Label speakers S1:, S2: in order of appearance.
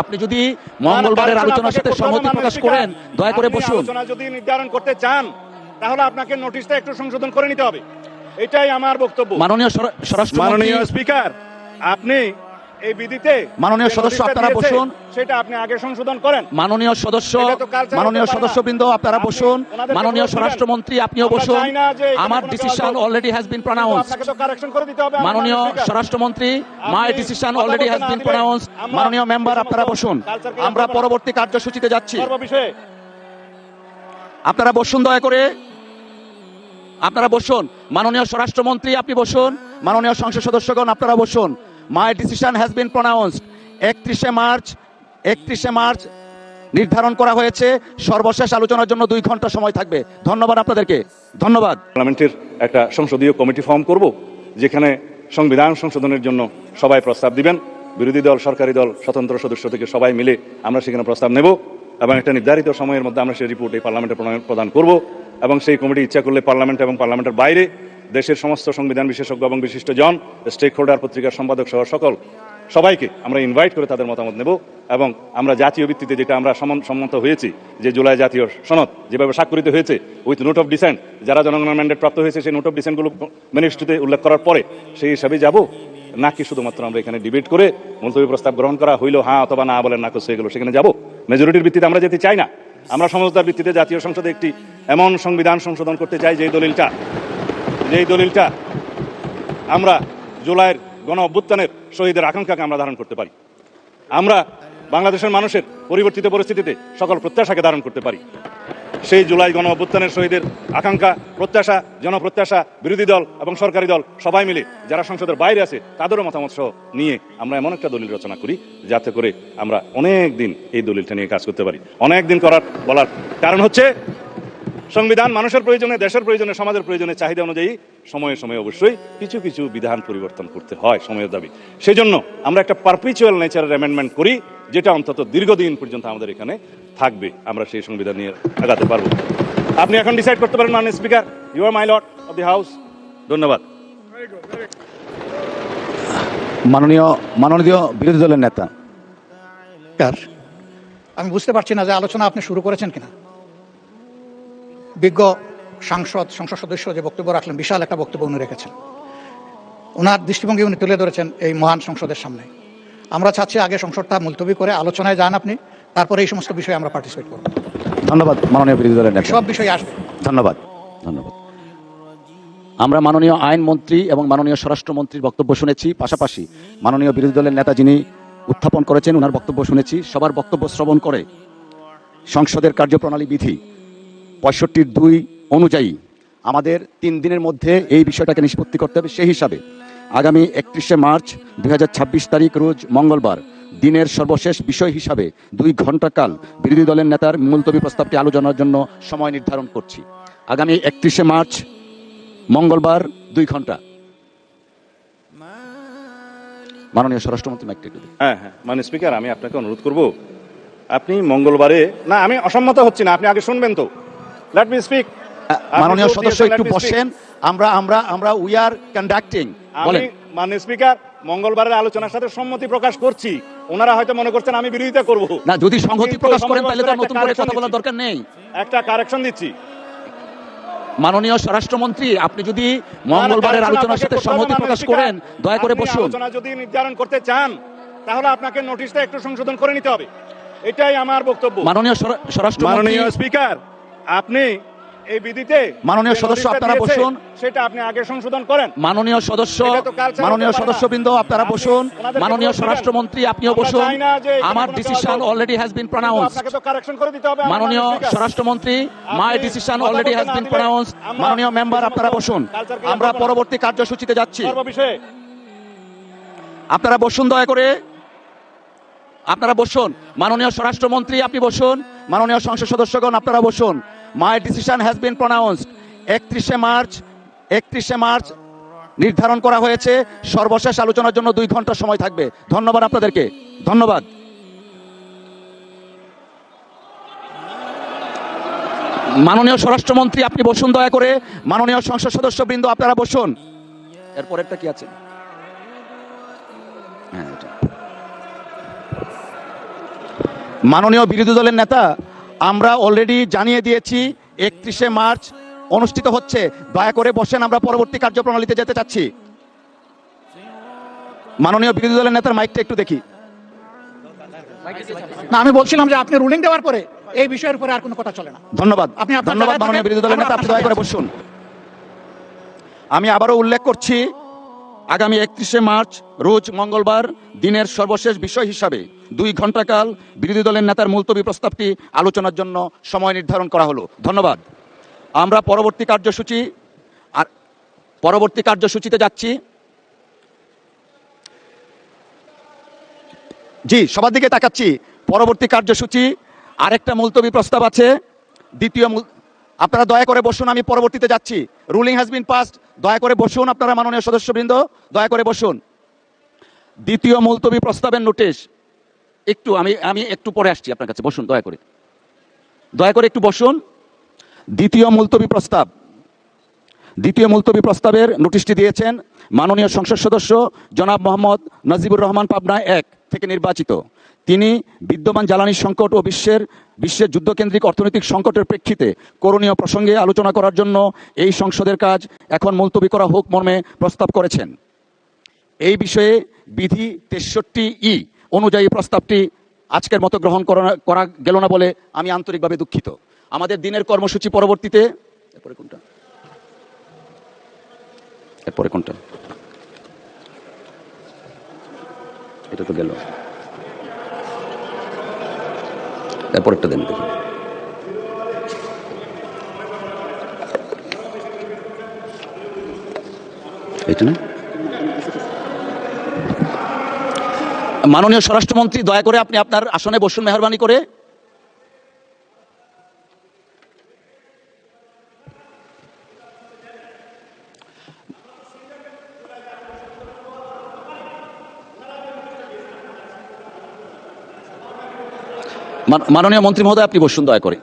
S1: আপনি যদি মঙ্গলবারের আলোচনার সাথে সহমত প্রকাশ করেন দয়া করে বসুন।
S2: আলোচনা যদি নির্ধারণ করতে চান তাহলে আপনাকে নোটিশটা একটু সংশোধন করে নিতে হবে, এটাই আমার বক্তব্য।
S1: মাননীয় স্বরাষ্ট্রমন্ত্রী,
S2: স্পিকার, আপনি এই বিধিতে
S1: মাননীয় সদস্য আপনারা বসুন,
S2: সেটা আপনি আগে সংশোধন করেন।
S1: মাননীয় সদস্যবৃন্দ আপনারা বসুন, মাননীয় স্বরাষ্ট্রমন্ত্রী আপনিও বসুন। আমার ডিসিশন অলরেডি হ্যাজ বিন প্রনাউন্সড। মাননীয় স্বরাষ্ট্রমন্ত্রী, my decision already has been প্রনাউন্সড। মাননীয় মেম্বার আপনারা বসুন, আমরা পরবর্তী কার্যসূচিতে যাচ্ছি। আপনারা বসুন, দয়া করে আপনারা বসুন। মাননীয় স্বরাষ্ট্রমন্ত্রী আপনি বসুন, মাননীয় সংসদ সদস্যগণ আপনারা বসুন। My decision has been pronounced. 31শে মার্চ নির্ধারণ করা হয়েছে। সর্বশেষ আলোচনার জন্য 2 ঘন্টা সময় থাকবে। ধন্যবাদ আপনাদেরকে, ধন্যবাদ।
S2: পার্লামেন্টের একটা সংসদীয় কমিটি ফর্ম করব, যেখানে সংবিধান সংশোধনের জন্য সবাই প্রস্তাব দিবেন। বিরোধী দল, সরকারি দল, স্বতন্ত্র সদস্য থেকে সবাই মিলে আমরা সেখানে প্রস্তাব নেব এবং একটা নির্ধারিত সময়ের মধ্যে আমরা সেই রিপোর্ট এই পার্লামেন্টে প্রদান করব। এবং সেই কমিটি ইচ্ছা করলে পার্লামেন্ট এবং পার্লামেন্টের বাইরে দেশের সমস্ত সংবিধান বিশেষজ্ঞ এবং বিশিষ্ট জন, স্টেক হোল্ডার, পত্রিকার সম্পাদক সহ সবাইকে আমরা ইনভাইট করে তাদের মতামত নেব। এবং আমরা জাতীয় ভিত্তিতে যেটা আমরা সম্মত হয়েছি, যে জুলাই জাতীয় সনদ যেভাবে স্বাক্ষরিত হয়েছে উইথ নোট অফ ডিসেন্ট, যারা জনগণের ম্যান্ডেট প্রাপ্ত হয়েছে সেই নোট অফ ডিসেন্টগুলো ম্যানিফেস্টোতে উল্লেখ করার পরে সেই হিসাবে যাব, নাকি শুধুমাত্র আমরা এখানে ডিবেট করে মুলতবি প্রস্তাব গ্রহণ করা হইলো হ্যাঁ অথবা না বলেন না করছে এগুলো সেখানে যাব। মেজরিটির ভিত্তিতে আমরা যেতে চাই না। আমরা সমঝোতার ভিত্তিতে জাতীয় সংসদে একটি এমন সংবিধান সংশোধন করতে চাই যেই দলিলটা আমরা জুলাইয়ের গণ অভ্যুত্থানের শহীদের আকাঙ্ক্ষাকে আমরা ধারণ করতে পারি। আমরা বাংলাদেশের মানুষের পরিবর্তিত পরিস্থিতিতে সকল প্রত্যাশাকে ধারণ করতে পারি। সেই জুলাই গণ অভ্যুত্থানের শহীদের আকাঙ্ক্ষা, প্রত্যাশা, জনপ্রত্যাশা, বিরোধী দল এবং সরকারি দল সবাই মিলে যারা সংসদের বাইরে আছে তাদেরও মতামত সহ নিয়ে আমরা এমন একটা দলিল রচনা করি যাতে করে আমরা অনেক দিন এই দলিলটা নিয়ে কাজ করতে পারি। অনেক দিন বলার কারণ হচ্ছে সংবিধান মানুষের প্রয়োজনে, দেশের প্রয়োজনে, সমাজের প্রয়োজনে, চাহিদা অনুযায়ী সময়ে সময়ে অবশ্যই কিছু কিছু বিধান পরিবর্তন করতে হয় সময়ের দাবি। সেই জন্য আমরা একটা পারপিচুয়াল নেচারের অ্যামেন্ডমেন্ট করি, যেটা অন্তত দীর্ঘদিন পর্যন্ত আমাদের এখানে থাকবে। আমরা সেই সংবিধান নিয়ে আগাতে পারবো। আপনি এখন ডিসাইড করতে পারেন মাননীয় speaker, you are my lord of the house. ধন্যবাদ।
S1: মাননীয় বিরোধী দলের নেতা,
S3: আমি বুঝতে পারছি না যে আলোচনা আপনি শুরু করেছেন কিনা। বিজ্ঞ সংসদ সদস্য যে বক্তব্য রাখলেন, বিশাল একটা বক্তব্য উনি রেখেছেন। ওনার দৃষ্টিভঙ্গি উনি তুলে ধরেছেন এই মহান সংসদের সামনে। আমরা চাচ্ছি আগে সংসদটা মুলতবি করে আলোচনায় যান আপনি, তারপরে এই সমস্ত বিষয়ে আমরা পার্টিসিপেট করব।
S1: ধন্যবাদ মাননীয় বিরোধী দলের নেতা,
S3: সব বিষয় আসবে।
S1: ধন্যবাদ। আমরা মাননীয় আইনমন্ত্রী এবং মাননীয় স্বরাষ্ট্রমন্ত্রীর বক্তব্য শুনেছি, পাশাপাশি মাননীয় বিরোধী দলের নেতা যিনি উত্থাপন করেছেন ওনার বক্তব্য শুনেছি। সবার বক্তব্য শ্রবণ করে সংসদের কার্যপ্রণালী বিধি 65(2) অনুযায়ী আমাদের 3 দিনের মধ্যে এই বিষয়টাকে নিষ্পত্তি করতে হবে। সেই হিসাবে আগামী 31শে মার্চ 2026 তারিখ রোজ মঙ্গলবার দিনের সর্বশেষ বিষয় হিসাবে 2 ঘন্টা কাল বিরোধী দলের নেতার মুলতবি প্রস্তাবটি আলোচনার জন্য সময় নির্ধারণ করছি। আগামী 31শে মার্চ মঙ্গলবার 2 ঘন্টা। মাননীয় স্বরাষ্ট্রমন্ত্রী মাইকটা দিন।
S2: হ্যাঁ, মাননীয় স্পিকার, আমি আপনাকে অনুরোধ করব, আপনি মঙ্গলবারে না, আমি অসম্মত হচ্ছি না, আপনি আগে শুনবেন তো। Let me speak.
S1: মাননীয় সদস্য একটু বসেন। আমরা উই আর কন্ডাক্টিং।
S2: বলেন। মাননীয় স্পিকার, মঙ্গলবারের আলোচনার সাথে সম্মতি প্রকাশ করছি। ওনারা হয়তো মনে করছেন আমি বিরোধিতা করব
S1: না। যদি সংহতি প্রকাশ করেন তাহলে তো নতুন করে কথা বলার দরকার নেই।
S2: একটা কারেকশন দিচ্ছি।
S1: মাননীয় স্বরাষ্ট্রমন্ত্রী, আপনি যদি মঙ্গলবারের আলোচনার সাথে সম্মতি প্রকাশ করেন দয়া করে বসুন।
S2: আলোচনা যদি নির্ধারণ করতে চান তাহলে আপনাকে নোটিশটা একটু সংশোধন করে নিতে হবে, এটাই আমার বক্তব্য।
S1: মাননীয় স্বরাষ্ট্রমন্ত্রী,
S2: মাননীয় স্পিকার, আপনি এই বিধিতে
S1: মাননীয় সদস্য আপনারা বসুন,
S2: সেটা আপনি আগে সংশোধন করেন।
S1: মাননীয় সদস্যবৃন্দ আপনারা বসুন, মাননীয় স্বরাষ্ট্রমন্ত্রী আপনিও বসুন। আমার ডিসিশন অলরেডি হ্যাজ বিন প্রনাউন্সড। মাননীয় স্বরাষ্ট্রমন্ত্রী, my decision already has been প্রনাউন্সড। মাননীয় মেম্বার আপনারা বসুন, আমরা পরবর্তী কার্যসূচিতে যাচ্ছি। আপনারা বসুন, দয়া করে আপনারা বসুন। মাননীয় স্বরাষ্ট্রমন্ত্রী আপনি বসুন, মাননীয় সংসদ সদস্যগণ আপনারা বসুন। My decision has been pronounced. 31শে মার্চ নির্ধারণ করা হয়েছে। সর্বশেষ আলোচনার জন্য 2 ঘন্টা সময় থাকবে। ধন্যবাদ আপনাদেরকে, ধন্যবাদ। মাননীয় স্বরাষ্ট্রমন্ত্রী আপনি বসুন দয়া করে। মাননীয় সংসদ সদস্যবৃন্দ আপনারা বসুন। এরপরেরটা কি আছে? হ্যাঁ, মাননীয় বিরোধী দলের নেতা, আমরা অলরেডি জানিয়ে দিয়েছি 31শে মার্চ অনুষ্ঠিত হচ্ছে, দয়া করে বসেন, আমরা পরবর্তী কার্যপ্রণালীতে যেতে চাচ্ছি। মাননীয় বিরোধী দলের নেতার মাইকটা একটু দেখি।
S3: না, আমি বলছিলাম যে আপনি রুলিং দেওয়ার পরে এই বিষয়ের উপরে আর কোনো কথা চলে না।
S1: ধন্যবাদ,
S3: আপনি আপনার
S1: ধন্যবাদ
S3: জায়গায়
S1: মাননীয়
S3: থাকেন,
S1: বিরোধী দলের
S3: আমরা
S1: নেতা, আপনি
S3: আপনার
S1: দয়া করে
S3: সাথে
S1: বসুন। আমি আবারও উল্লেখ করছি, আগামী 31শে মার্চ মঙ্গলবার দিনের সর্বশেষ বিষয় হিসাবে 2 ঘণ্টাকাল বিরোধী দলের নেতার মুলতবি প্রস্তাবটি আলোচনার জন্য সময় নির্ধারণ করা হলো। ধন্যবাদ। আমরা পরবর্তী কার্যসূচিতে যাচ্ছি। জি, সবার দিকে তাকাচ্ছি। পরবর্তী কার্যসূচি আরেকটা মুলতবি প্রস্তাব আছে। আপনারা দয়া করে বসুন, আমি পরবর্তীতে যাচ্ছি। Ruling has been passed. দয়া করে বসুন আপনারা, মাননীয় সদস্যবৃন্দ দয়া করে বসুন। দ্বিতীয় মুলতবি প্রস্তাবের নোটিশ একটু আমি একটু পরে আসছি আপনার কাছে, বসুন দয়া করে একটু বসুন। দ্বিতীয় মুলতবি প্রস্তাবের নোটিশটি দিয়েছেন মাননীয় সংসদ সদস্য জনাব মোহাম্মদ নাজিবুর রহমান, পাবনা 1 থেকে নির্বাচিত। তিনি বিদ্যমান জ্বালানি সংকট ও বিশ্বের যুদ্ধকেন্দ্রিক অর্থনৈতিক সংকটের প্রেক্ষিতে করণীয় প্রসঙ্গে আলোচনা করার জন্য এই সংসদের কাজ এখন মুলতবি করা হোক মর্মে প্রস্তাব করেছেন। এই বিষয়ে বিধি 63E অনুযায়ী প্রস্তাবটি আজকের মতো গ্রহণ করা গেল না বলে আমি আন্তরিকভাবে দুঃখিত। আমাদের দিনের কর্মসূচি পরবর্তীতে এরপরে কোনটা এটা তো গেল, এরপরেরটা দেন দেখি। এটা না, মাননীয় স্বরাষ্ট্রমন্ত্রী দয়া করে আপনি আপনার আসনে বসুন মেহরবানি করে। মাননীয় মন্ত্রী মহোদয় আপনি বসুন দয়া করে।